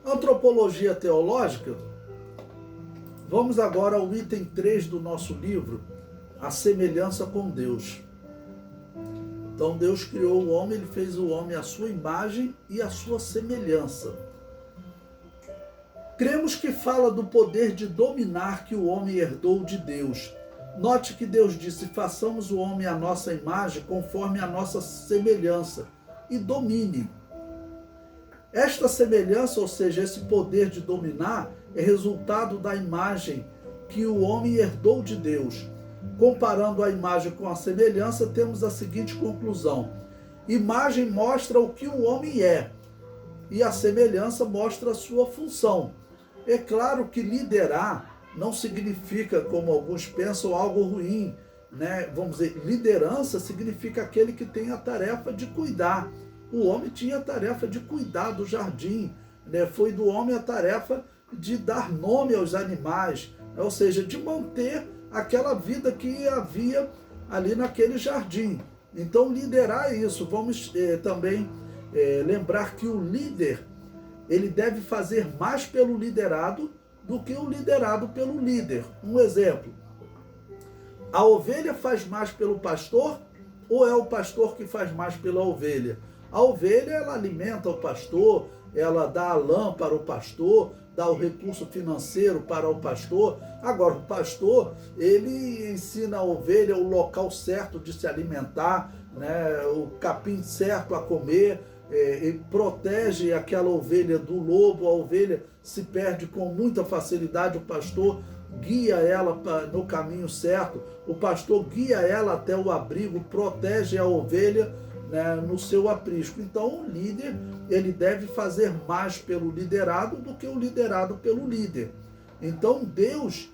Antropologia teológica. Vamos agora ao item 3 do nosso livro, a semelhança com Deus. Então Deus criou o homem, ele fez o homem à sua imagem e à sua semelhança. Cremos que fala do poder de dominar que o homem herdou de Deus. Note que Deus disse: façamos o homem à nossa imagem, conforme a nossa semelhança, e domine. Esta semelhança, ou seja, esse poder de dominar, é resultado da imagem que o homem herdou de Deus. Comparando a imagem com a semelhança, temos a seguinte conclusão: imagem mostra o que o homem é, e a semelhança mostra a sua função. É claro que liderar não significa, como alguns pensam, algo ruim, né? Vamos dizer, liderança significa aquele que tem a tarefa de cuidar. O homem tinha a tarefa de cuidar do jardim, né? Foi do homem a tarefa de dar nome aos animais, ou seja, de manter aquela vida que havia ali naquele jardim. Então, liderar é isso. Vamos também lembrar que o líder, ele deve fazer mais pelo liderado do que o liderado pelo líder. Um exemplo: a ovelha faz mais pelo pastor ou é o pastor que faz mais pela ovelha? A ovelha, ela alimenta o pastor, ela dá a lã para o pastor, dá o recurso financeiro para o pastor. Agora, o pastor, ele ensina a ovelha o local certo de se alimentar, né, o capim certo a comer, e protege aquela ovelha do lobo. A ovelha se perde com muita facilidade, o pastor guia ela no caminho certo, o pastor guia ela até o abrigo, protege a ovelha, né, no seu aprisco. Então, o líder, ele deve fazer mais pelo liderado do que o liderado pelo líder. Então, Deus,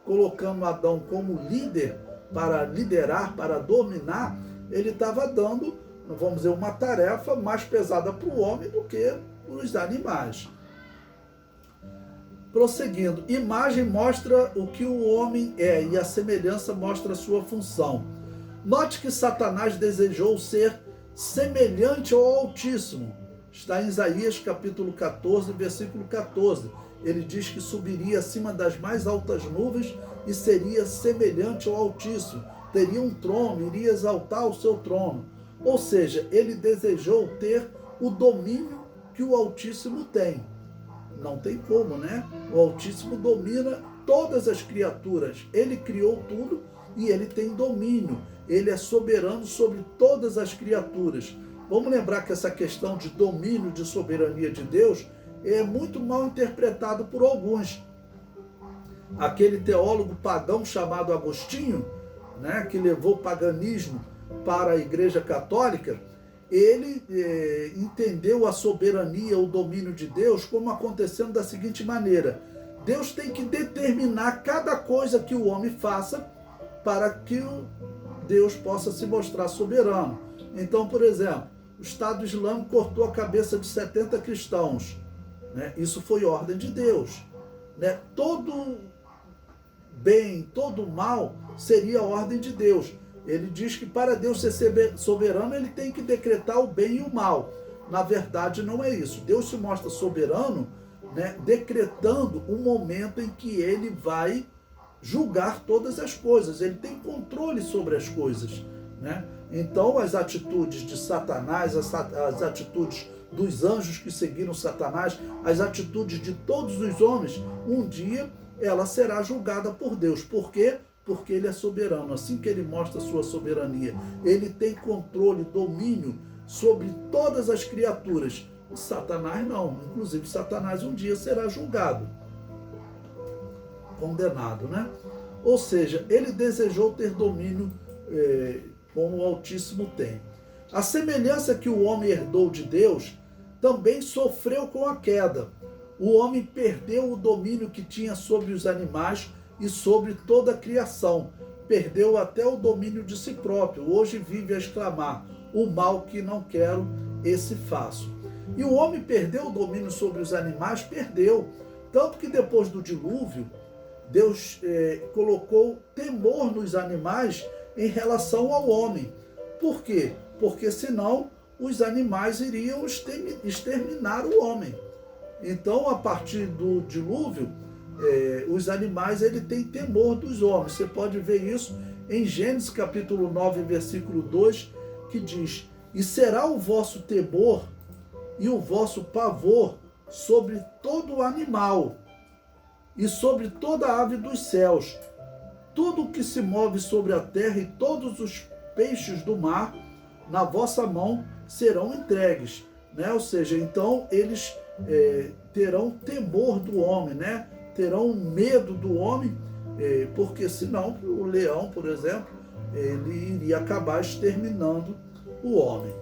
colocando Adão como líder para liderar, para dominar, ele estava dando, vamos dizer, uma tarefa mais pesada para o homem do que para os animais. Prosseguindo, imagem mostra o que o homem é e a semelhança mostra a sua função. Note que Satanás desejou ser semelhante ao Altíssimo. Está em Isaías capítulo 14, versículo 14. Ele diz que subiria acima das mais altas nuvens e seria semelhante ao Altíssimo. Teria um trono, iria exaltar o seu trono. Ou seja, ele desejou ter o domínio que o Altíssimo tem. Não tem como, né? O Altíssimo domina todas as criaturas. Ele criou tudo e ele tem domínio. Ele é soberano sobre todas as criaturas. Vamos lembrar que essa questão de domínio, de soberania de Deus, é muito mal interpretado por alguns. Aquele teólogo pagão chamado Agostinho, né, que levou o paganismo para a Igreja Católica, ele entendeu a soberania, o domínio de Deus como acontecendo da seguinte maneira: Deus tem que determinar cada coisa que o homem faça para que Deus possa se mostrar soberano. Então, por exemplo, o Estado Islâmico cortou a cabeça de 70 cristãos, né? Isso foi ordem de Deus, né? Todo bem, todo mal seria ordem de Deus. Ele diz que para Deus ser soberano, ele tem que decretar o bem e o mal. Na verdade, não é isso. Deus se mostra soberano, né, decretando o momento em que ele vai julgar todas as coisas. Ele tem controle sobre as coisas, né? Então, as atitudes de Satanás, as atitudes dos anjos que seguiram Satanás, as atitudes de todos os homens, um dia ela será julgada por Deus. Por quê? Porque ele é soberano. Assim que ele mostra a sua soberania, ele tem controle, domínio sobre todas as criaturas. Satanás não. Inclusive, Satanás um dia será julgado, condenado, né? Ou seja, ele desejou ter domínio como o Altíssimo tem. A semelhança que o homem herdou de Deus também sofreu com a queda. O homem perdeu o domínio que tinha sobre os animais e sobre toda a criação. Perdeu até o domínio de si próprio. Hoje vive a exclamar: o mal que não quero, esse faço. E o homem perdeu o domínio sobre os animais, perdeu. Tanto que depois do dilúvio, Deus colocou temor nos animais em relação ao homem. Por quê? Porque senão os animais iriam exterminar o homem. Então, a partir do dilúvio, os animais têm temor dos homens. Você pode ver isso em Gênesis capítulo 9, versículo 2, que diz: e será o vosso temor e o vosso pavor sobre todo animal e sobre toda ave dos céus, tudo o que se move sobre a terra e todos os peixes do mar, na vossa mão serão entregues. Né? Ou seja, então eles terão temor do homem, né? Terão medo do homem, porque senão o leão, por exemplo, ele iria acabar exterminando o homem.